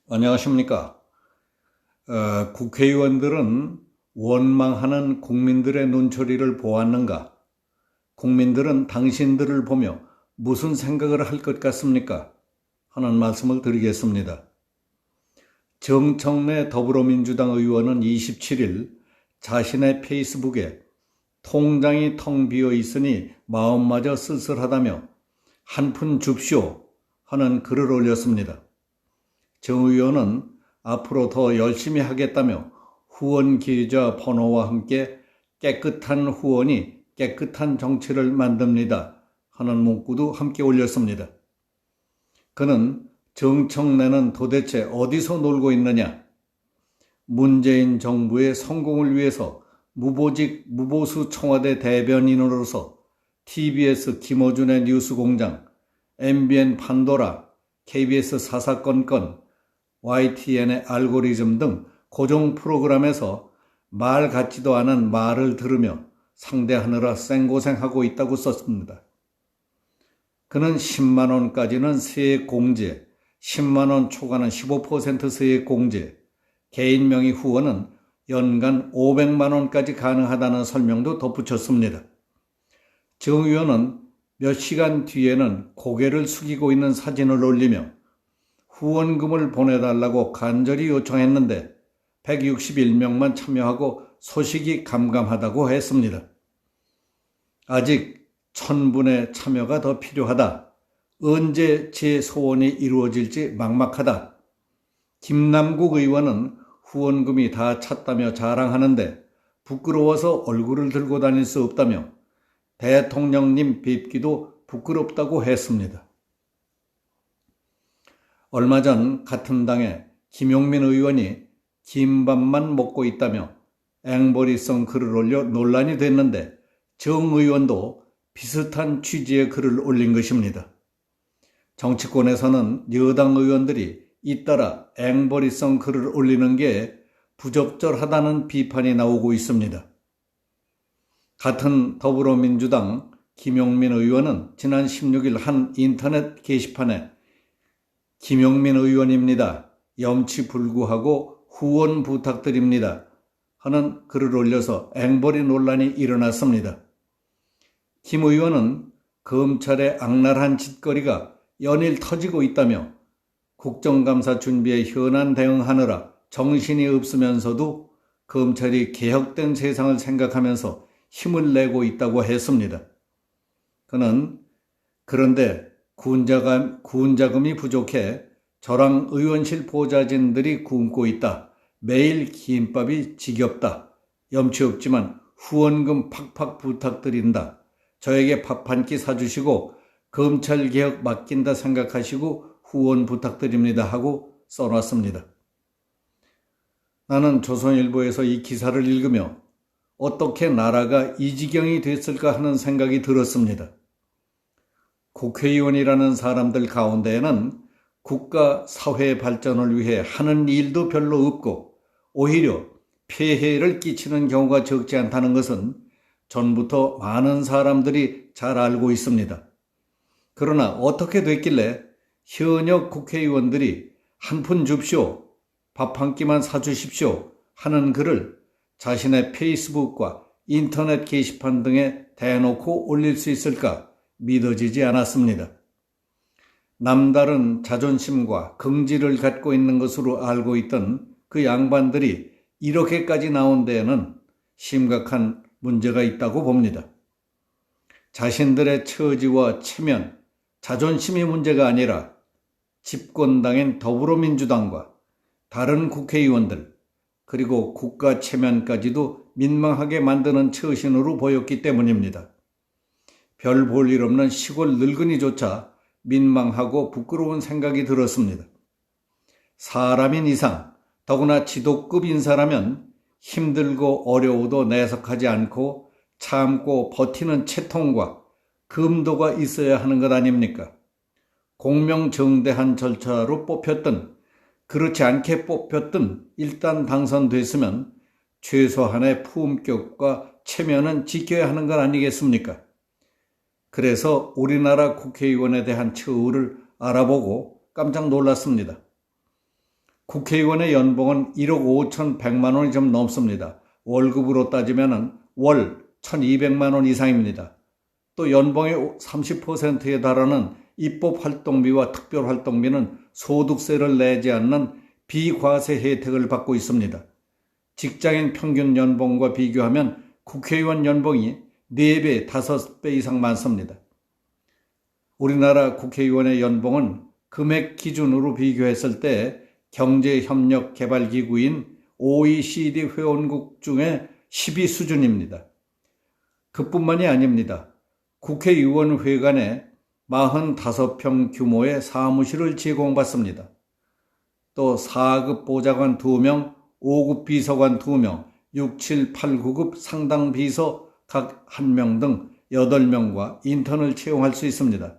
안녕하십니까. 국회의원들은 원망하는 국민들의 눈초리를 보았는가? 국민들은 당신들을 보며 무슨 생각을 할 것 같습니까? 하는 말씀을 드리겠습니다. 정청래 더불어민주당 의원은 27일 자신의 페이스북에 통장이 텅 비어 있으니 마음마저 쓸쓸하다며 한 푼 줍쇼 하는 글을 올렸습니다. 정 의원은 앞으로 더 열심히 하겠다며 후원 계좌 번호와 함께 깨끗한 후원이 깨끗한 정치를 만듭니다 하는 문구도 함께 올렸습니다. 그는 정청래는 도대체 어디서 놀고 있느냐? 문재인 정부의 성공을 위해서 무보직 무보수 청와대 대변인으로서 TBS 김어준의 뉴스공장, MBN 판도라, KBS 사사건건, YTN의 알고리즘 등 고정 프로그램에서 말 같지도 않은 말을 들으며 상대하느라 생고생하고 있다고 썼습니다. 그는 10만 원까지는 세액공제, 10만 원 초과는 15% 세액공제, 개인 명의 후원은 연간 500만 원까지 가능하다는 설명도 덧붙였습니다. 정 의원은 몇 시간 뒤에는 고개를 숙이고 있는 사진을 올리며 후원금을 보내달라고 간절히 요청했는데 161명만 참여하고 소식이 감감하다고 했습니다. 아직 1000분의 참여가 더 필요하다. 언제 제 소원이 이루어질지 막막하다. 김남국 의원은 후원금이 다 찼다며 자랑하는데 부끄러워서 얼굴을 들고 다닐 수 없다며 대통령님 뵙기도 부끄럽다고 했습니다. 얼마 전 같은 당의 김용민 의원이 김밥만 먹고 있다며 앵벌이성 글을 올려 논란이 됐는데 정 의원도 비슷한 취지의 글을 올린 것입니다. 정치권에서는 여당 의원들이 잇따라 앵벌이성 글을 올리는 게 부적절하다는 비판이 나오고 있습니다. 같은 더불어민주당 김용민 의원은 지난 16일 한 인터넷 게시판에 김용민 의원입니다. 염치불구하고 후원 부탁드립니다. 하는 글을 올려서 앵벌이 논란이 일어났습니다. 김 의원은 검찰의 악랄한 짓거리가 연일 터지고 있다며 국정감사 준비에 현안 대응하느라 정신이 없으면서도 검찰이 개혁된 세상을 생각하면서 힘을 내고 있다고 했습니다. 그는 그런데 구운자금이 부족해 저랑 의원실 보좌진들이 굶고 있다. 매일 김밥이 지겹다. 염치 없지만 후원금 팍팍 부탁드린다. 저에게 밥 한 끼 사주시고 검찰개혁 맡긴다 생각하시고 후원 부탁드립니다 하고 써놨습니다. 나는 조선일보에서 이 기사를 읽으며 어떻게 나라가 이 지경이 됐을까 하는 생각이 들었습니다. 국회의원이라는 사람들 가운데에는 국가 사회 발전을 위해 하는 일도 별로 없고 오히려 폐해를 끼치는 경우가 적지 않다는 것은 전부터 많은 사람들이 잘 알고 있습니다. 그러나 어떻게 됐길래 현역 국회의원들이 한 푼 줍쇼, 밥 한 끼만 사주십시오 하는 글을 자신의 페이스북과 인터넷 게시판 등에 대놓고 올릴 수 있을까 믿어지지 않았습니다. 남다른 자존심과 긍지를 갖고 있는 것으로 알고 있던 그 양반들이 이렇게까지 나온 데에는 심각한 문제가 있다고 봅니다. 자신들의 처지와 체면, 자존심이 문제가 아니라 집권당인 더불어민주당과 다른 국회의원들 그리고 국가 체면까지도 민망하게 만드는 처신으로 보였기 때문입니다. 별 볼 일 없는 시골 늙은이조차 민망하고 부끄러운 생각이 들었습니다. 사람인 이상, 더구나 지도급 인사라면 힘들고 어려워도 내색하지 않고 참고 버티는 채통과 금도가 있어야 하는 것 아닙니까? 공명정대한 절차로 뽑혔든 그렇지 않게 뽑혔든 일단 당선됐으면 최소한의 품격과 체면은 지켜야 하는 것 아니겠습니까? 그래서 우리나라 국회의원에 대한 처우를 알아보고 깜짝 놀랐습니다. 국회의원의 연봉은 1억 5,100만 원이 좀 넘습니다. 월급으로 따지면 월 1,200만 원 이상입니다. 또 연봉의 30%에 달하는 입법활동비와 특별활동비는 소득세를 내지 않는 비과세 혜택을 받고 있습니다. 직장인 평균 연봉과 비교하면 국회의원 연봉이 4배, 5배 이상 많습니다. 우리나라 국회의원의 연봉은 금액 기준으로 비교했을 때 경제협력개발기구인 OECD 회원국 중에 10위 수준입니다. 그뿐만이 아닙니다. 국회의원회관에 45평 규모의 사무실을 제공받습니다. 또 4급 보좌관 2명, 5급 비서관 2명, 6, 7, 8, 9급 상당 비서 각 1명 등 8명과 인턴을 채용할 수 있습니다.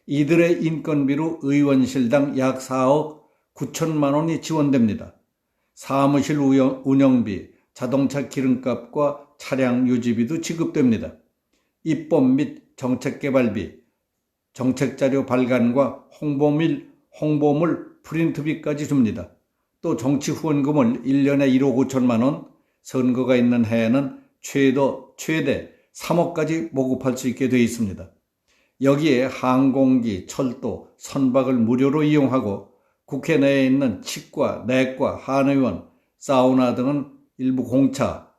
이들의 인건비로 의원실당 약 4억 9천만 원이 지원됩니다. 사무실 운영비, 자동차 기름값과 차량 유지비도 지급됩니다. 입법 및 정책개발비, 정책자료 발간과 홍보물 프린트비까지 줍니다. 또 정치 후원금을 1년에 1억 5천만 원, 선거가 있는 해에는 최대 3억까지 모금할 수 있게 되어 있습니다. 여기에 항공기, 철도, 선박을 무료로 이용하고 국회 내에 있는 치과, 내과, 한의원, 사우나 등은 일부 공차,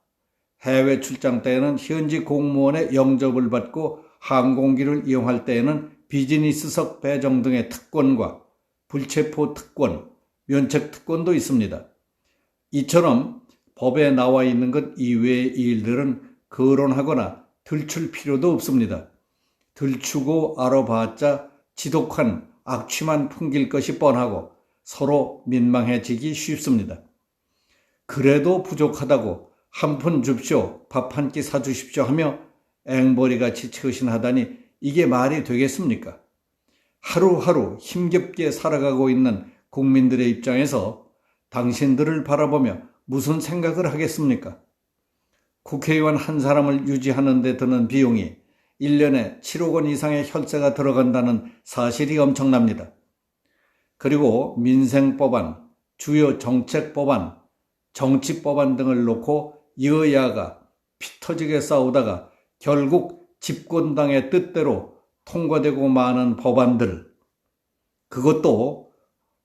해외 출장 때에는 현지 공무원의 영접을 받고 항공기를 이용할 때에는 비즈니스석 배정 등의 특권과 불체포 특권, 면책 특권도 있습니다. 이처럼 법에 나와 있는 것 이외의 일들은 거론하거나 들출 필요도 없습니다. 들추고 알아봤자 지독한 악취만 풍길 것이 뻔하고 서로 민망해지기 쉽습니다. 그래도 부족하다고 한 푼 줍쇼, 밥 한 끼 사주십시오 하며 앵벌이같이 처신하다니 이게 말이 되겠습니까? 하루하루 힘겹게 살아가고 있는 국민들의 입장에서 당신들을 바라보며 무슨 생각을 하겠습니까? 국회의원 한 사람을 유지하는 데 드는 비용이 1년에 7억 원 이상의 혈세가 들어간다는 사실이 엄청납니다. 그리고 민생법안, 주요 정책법안, 정치법안 등을 놓고 여야가 피터지게 싸우다가 결국 집권당의 뜻대로 통과되고 마는 법안들, 그것도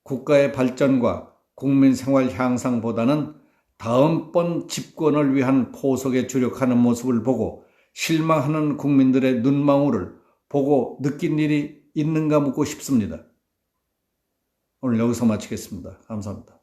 국가의 발전과 국민 생활 향상보다는 다음번 집권을 위한 포석에 주력하는 모습을 보고 실망하는 국민들의 눈망울을 보고 느낀 일이 있는가 묻고 싶습니다. 오늘 여기서 마치겠습니다. 감사합니다.